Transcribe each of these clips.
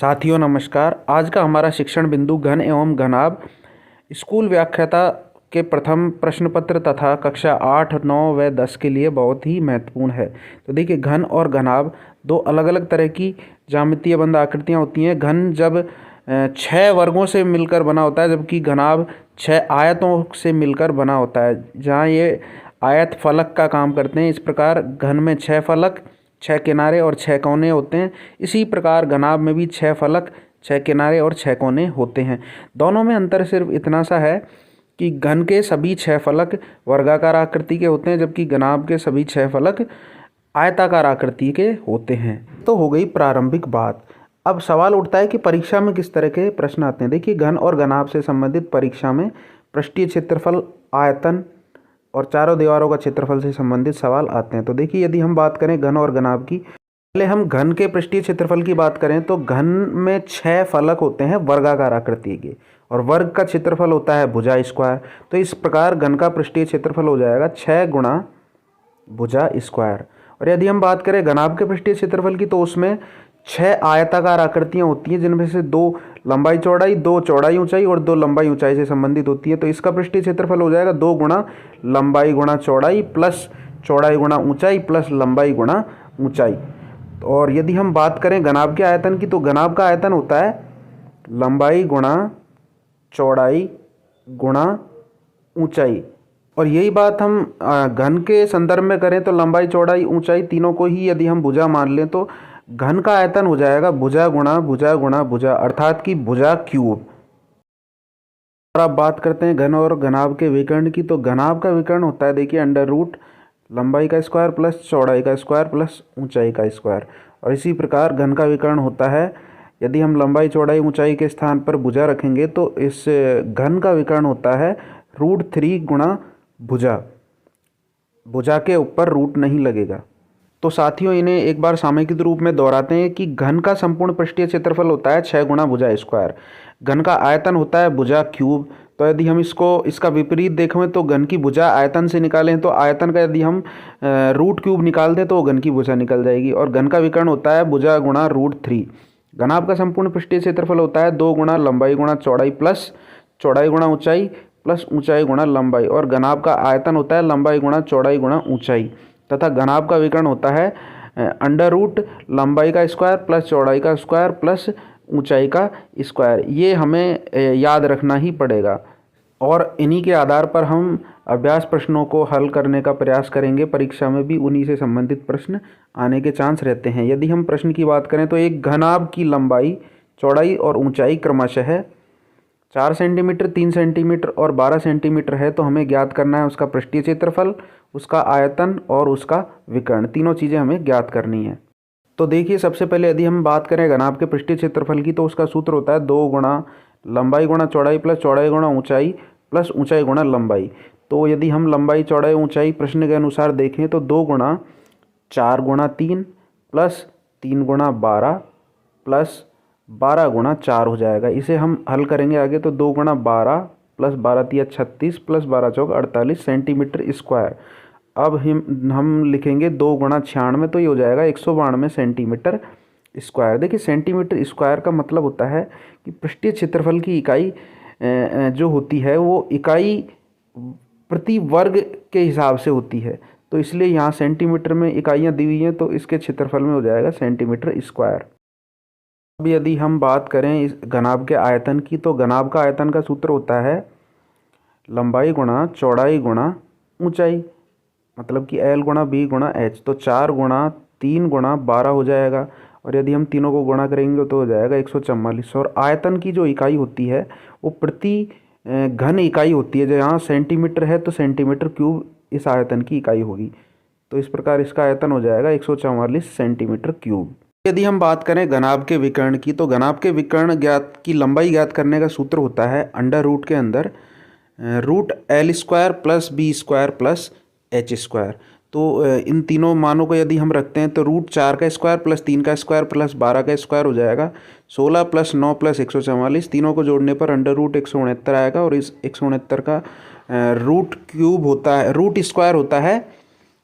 साथियों नमस्कार। आज का हमारा शिक्षण बिंदु घन एवं घनाभ स्कूल व्याख्याता के प्रथम प्रश्न पत्र तथा कक्षा 8, 9 व 10 के लिए बहुत ही महत्वपूर्ण है। तो देखिए, घन और घनाभ दो अलग अलग तरह की ज्यामितीय बंद आकृतियाँ होती हैं। घन जब 6 वर्गों से मिलकर बना होता है, जबकि घनाभ 6 आयतों से मिलकर बना होता है, जहाँ ये आयत फलक का काम करते हैं। इस प्रकार घन में 6 फलक, 6 किनारे और 6 कोने होते हैं। इसी प्रकार घनाभ में भी 6 फलक, 6 किनारे और 6 कोने होते हैं। दोनों में अंतर सिर्फ इतना सा है कि घन के सभी 6 फलक वर्गाकार आकृति के होते हैं, जबकि घनाभ के सभी 6 फलक आयताकार आकृति के होते हैं। तो हो गई प्रारंभिक बात। अब सवाल उठता है कि परीक्षा में किस तरह के प्रश्न आते हैं। देखिए, घन और घनाभ से संबंधित परीक्षा में पृष्ठीय क्षेत्रफल, आयतन और चारों दीवारों का क्षेत्रफल से संबंधित सवाल आते हैं। तो देखिए, यदि हम बात करें घन और घनाभ की, पहले हम घन के पृष्ठीय क्षेत्रफल की बात करें तो घन में 6 फलक होते हैं वर्गाकार आकृति के, और वर्ग का क्षेत्रफल होता है भुजा स्क्वायर। तो इस प्रकार घन का पृष्ठीय क्षेत्रफल हो जाएगा 6 गुणा भुजा स्क्वायर। और यदि हम बात करें घनाभ के पृष्ठीय क्षेत्रफल की, तो उसमें 6 आयताकार आकृतियाँ होती हैं, जिनमें से 2 लंबाई चौड़ाई, 2 चौड़ाई ऊंचाई और 2 लंबाई ऊंचाई से संबंधित होती है। तो इसका पृष्ठीय क्षेत्रफल हो जाएगा 2 गुणा लंबाई गुणा चौड़ाई प्लस चौड़ाई गुणा ऊंचाई प्लस लंबाई गुणा ऊंचाई। और यदि हम बात करें घनाभ के आयतन की, तो घनाभ का आयतन होता है लंबाई गुणा चौड़ाई गुणा ऊंचाई। और यही बात हम घन के संदर्भ में करें तो लंबाई चौड़ाई ऊंचाई तीनों को ही यदि हम भुजा मान लें, तो घन का आयतन हो जाएगा भुजा गुणा भुजा गुणा भुजा, अर्थात कि भुजा क्यूब। और अब बात करते हैं घन और घनाभ के विकर्ण की। तो घनाभ का विकर्ण होता है, देखिए, अंडर रूट लंबाई का स्क्वायर प्लस चौड़ाई का स्क्वायर प्लस ऊंचाई का स्क्वायर। और इसी प्रकार घन का विकर्ण होता है, यदि हम लंबाई चौड़ाई ऊंचाई के स्थान पर भुजा रखेंगे तो इस घन का विकर्ण होता है √3 गुणा भुजा। भुजा के ऊपर रूट नहीं लगेगा। तो साथियों, इन्हें एक बार सामयिक रूप में दोहराते हैं कि घन का संपूर्ण पृष्ठीय क्षेत्रफल होता है 6 गुणा भुजा स्क्वायर। घन का आयतन होता है भुजा क्यूब। तो यदि हम इसका विपरीत देखें तो घन की भुजा आयतन से निकालें तो आयतन का यदि हम रूट क्यूब निकाल दें तो घन की भुजा निकल जाएगी। और घन का विकर्ण होता है भुजा गुणा √3। घनाभ का संपूर्ण पृष्ठीय क्षेत्रफल होता है 2 गुणा लंबाई गुणा चौड़ाई प्लस चौड़ाई गुणा ऊंचाई प्लस ऊंचाई गुणा लंबाई। और घनाभ का आयतन होता है लंबाई गुणा चौड़ाई गुणा ऊंचाई, तथा घनाभ का विकर्ण होता है अंडर रूट लंबाई का स्क्वायर प्लस चौड़ाई का स्क्वायर प्लस ऊंचाई का स्क्वायर। ये हमें याद रखना ही पड़ेगा, और इन्हीं के आधार पर हम अभ्यास प्रश्नों को हल करने का प्रयास करेंगे। परीक्षा में भी उन्हीं से संबंधित प्रश्न आने के चांस रहते हैं। यदि हम प्रश्न की बात करें तो एक घनाभ की लंबाई, चौड़ाई और ऊंचाई क्रमशः 4 सेंटीमीटर, 3 सेंटीमीटर और 12 सेंटीमीटर है, तो हमें ज्ञात करना है उसका पृष्ठीय क्षेत्रफल, उसका आयतन और उसका विकर्ण। तीनों चीज़ें हमें ज्ञात करनी है। तो देखिए, सबसे पहले यदि हम बात करें घनाभ के पृष्ठीय क्षेत्रफल की, तो उसका सूत्र होता है 2 गुणा लंबाई गुणा चौड़ाई प्लस चौड़ाई गुणा ऊंचाई प्लस ऊंचाई गुणा लंबाई। तो यदि हम लंबाई चौड़ाई ऊंचाई प्रश्न के अनुसार देखें तो 2 गुणा 4 गुणा 3 प्लस 3 गुणा 12 प्लस 12 गुणा 4 हो जाएगा। इसे हम हल करेंगे आगे तो 2 गुणा 12 प्लस 12 × 36 प्लस 12 × 4 48 सेंटीमीटर स्क्वायर। अब हम लिखेंगे 2 गुणा 96, तो ये हो जाएगा 192 सेंटीमीटर स्क्वायर। देखिए, सेंटीमीटर स्क्वायर का मतलब होता है कि पृष्ठीय क्षेत्रफल की इकाई जो होती है वो इकाई प्रति वर्ग के हिसाब से होती है। तो इसलिए यहाँ सेंटीमीटर में इकाइयाँ दी हुई हैं, तो इसके क्षेत्रफल में हो जाएगा सेंटीमीटर स्क्वायर। अब यदि हम बात करें इस घनाभ के आयतन की, तो घनाभ का आयतन का सूत्र होता है लंबाई गुणा चौड़ाई गुणा ऊंचाई, मतलब कि L गुणा B गुणा H। तो 4 गुणा 3 गुणा 12 हो जाएगा, और यदि हम तीनों को गुणा करेंगे तो हो जाएगा 144। और आयतन की जो इकाई होती है वो प्रति घन इकाई होती है। जहाँ सेंटीमीटर है तो सेंटीमीटर क्यूब इस आयतन की इकाई होगी। तो इस प्रकार इसका आयतन हो जाएगा 144 सेंटीमीटर क्यूब। यदि हम बात करें घनाभ के विकर्ण की, तो घनाभ के विकर्ण की लंबाई ज्ञात करने का सूत्र होता है अंडर रूट के अंदर √L² plus B square plus H square. तो इन तीनों मानों को यदि हम रखते हैं तो √4 का स्क्वायर प्लस 3 का स्क्वायर प्लस 12 का स्क्वायर हो जाएगा 16 प्लस 9 प्लस 144। तीनों को जोड़ने पर अंडर रूट 169 आएगा, और इस 169 का रूट क्यूब होता है, रूट स्क्वायर होता है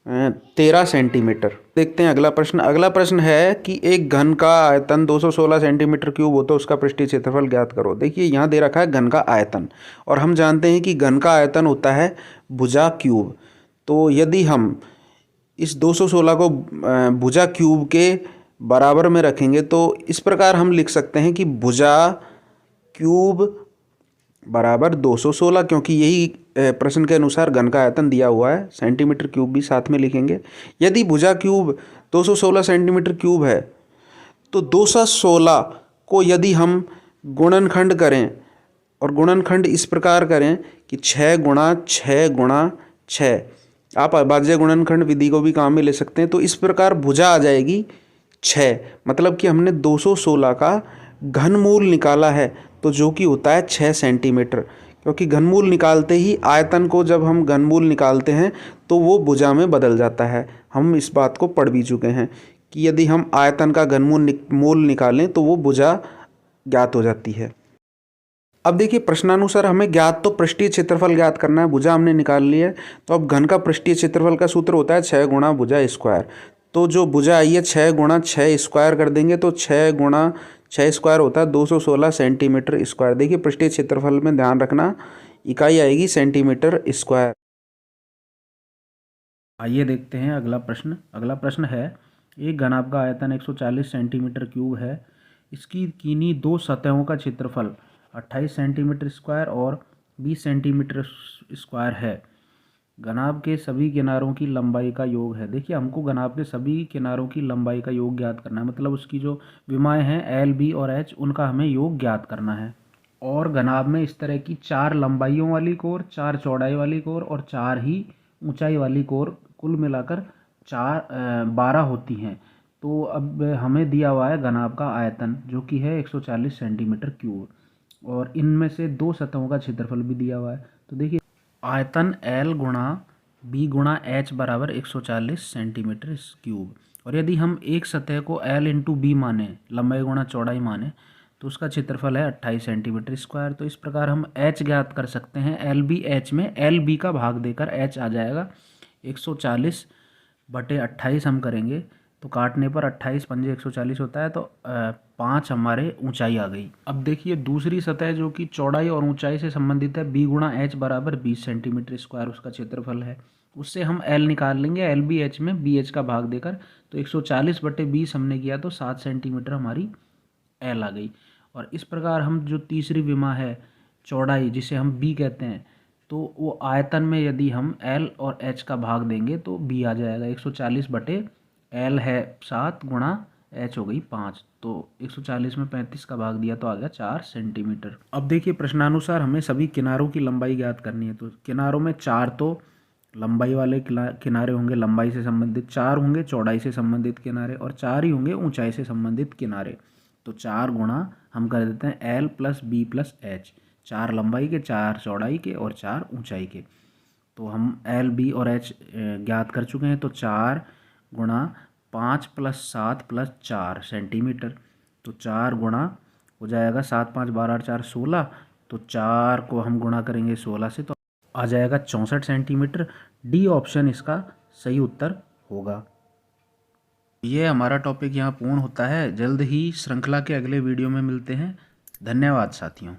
13 सेंटीमीटर। देखते हैं अगला प्रश्न। अगला प्रश्न है कि एक घन का आयतन 216 सेंटीमीटर क्यूब हो तो उसका पृष्ठीय क्षेत्रफल ज्ञात करो। देखिए यहाँ दे रखा है घन का आयतन, और हम जानते हैं कि घन का आयतन होता है भुजा क्यूब। तो यदि हम इस 216 को भुजा क्यूब के बराबर में रखेंगे तो इस प्रकार हम लिख सकते हैं कि भुजा क्यूब बराबर 216, क्योंकि यही प्रश्न के अनुसार घन का आयतन दिया हुआ है। सेंटीमीटर क्यूब भी साथ में लिखेंगे। यदि भुजा क्यूब 216 सेंटीमीटर क्यूब है तो 216 को यदि हम गुणनखंड करें, और गुणनखंड इस प्रकार करें कि 6 गुणा 6 गुणा 6, आप अभाज्य गुणनखंड विधि को भी काम में ले सकते हैं। तो इस प्रकार भुजा आ जाएगी 6, मतलब कि हमने 216 का घनमूल निकाला है, तो जो कि होता है 6 सेंटीमीटर। क्योंकि घनमूल निकालते ही आयतन को जब हम घनमूल निकालते हैं तो वो भुजा में बदल जाता है। हम इस बात को पढ़ भी चुके हैं कि यदि हम आयतन का घनमूल निकालें तो वो भुजा ज्ञात हो जाती है। अब देखिए प्रश्नानुसार हमें ज्ञात तो पृष्ठीय क्षेत्रफल ज्ञात करना है, भुजा हमने निकाल ली है। तो अब घन का पृष्ठीय क्षेत्रफल का सूत्र होता है 6 गुणा भुजा स्क्वायर। तो जो भुजा आई है 6 गुणा 6 स्क्वायर कर देंगे तो 6 गुणा 6 स्क्वायर होता है 216 सेंटीमीटर स्क्वायर। देखिए पृष्ठीय क्षेत्रफल में ध्यान रखना इकाई आएगी सेंटीमीटर स्क्वायर। आइए देखते हैं अगला प्रश्न। अगला प्रश्न है एक घनाभ का आयतन 140 सेंटीमीटर क्यूब है। इसकी किन्हीं दो सतहों का क्षेत्रफल 28 सेंटीमीटर स्क्वायर और 20 सेंटीमीटर स्क्वायर है। घनाभ के सभी किनारों की लंबाई का योग है। देखिए हमको घनाभ के सभी किनारों की लंबाई का योग ज्ञात करना है, मतलब उसकी जो विमाएँ हैं एल, बी और एच, उनका हमें योग ज्ञात करना है। और घनाभ में इस तरह की 4 लंबाइयों वाली कोर, 4 चौड़ाई वाली कोर और 4 ही ऊंचाई वाली कोर, कुल मिलाकर 12 होती हैं। तो अब हमें दिया हुआ है घनाभ का आयतन जो कि है 140 सेंटीमीटर क्यूब, और इनमें से दो सतहों का क्षेत्रफल भी दिया हुआ है। तो देखिए आयतन L गुणा B गुणा H बराबर 140 सेंटीमीटर क्यूब, और यदि हम एक सतह को L इंटू बी माने, लंबाई गुणा चौड़ाई माने, तो उसका क्षेत्रफल है 28 सेंटीमीटर स्क्वायर। तो इस प्रकार हम H ज्ञात कर सकते हैं। एल बी एच में एल बी का भाग देकर H आ जाएगा 140/28 हम करेंगे तो काटने पर 28 पंजे 140 होता है, तो 5 हमारे ऊंचाई आ गई। अब देखिए दूसरी सतह जो कि चौड़ाई और ऊंचाई से संबंधित है, बी गुणा एच बराबर 20 सेंटीमीटर स्क्वायर उसका क्षेत्रफल है। उससे हम एल निकाल लेंगे, एल बी एच में बी एच का भाग देकर, तो 140/20 हमने किया तो 7 सेंटीमीटर हमारी एल आ गई। और इस प्रकार हम जो तीसरी विमा है चौड़ाई जिसे हम बी कहते हैं, तो वो आयतन में यदि हम एल और एच का भाग देंगे तो बी आ जाएगा 140/एल है 7 गुणा एच हो गई 5, तो 140 में 35 का भाग दिया तो आ गया 4 सेंटीमीटर। अब देखिए प्रश्नानुसार हमें सभी किनारों की लंबाई ज्ञात करनी है। तो किनारों में 4 तो लंबाई वाले किनारे होंगे, लंबाई से संबंधित 4 होंगे चौड़ाई से संबंधित किनारे, और 4 ही होंगे ऊंचाई से संबंधित किनारे। तो 4 गुणा हम कर देते हैं L plus B plus H, 4 लंबाई के, 4 चौड़ाई के और 4 ऊंचाई के। तो हम एल बी और एच ज्ञात कर चुके हैं। तो 4 गुणा 5 प्लस 7 प्लस 4 सेंटीमीटर, तो 4 गुणा हो जाएगा 7 5 12 4 16, तो 4 को हम गुणा करेंगे 16 से तो आ जाएगा 64 सेंटीमीटर। डी ऑप्शन इसका सही उत्तर होगा। ये हमारा टॉपिक यहाँ पूर्ण होता है। जल्द ही श्रृंखला के अगले वीडियो में मिलते हैं। धन्यवाद साथियों।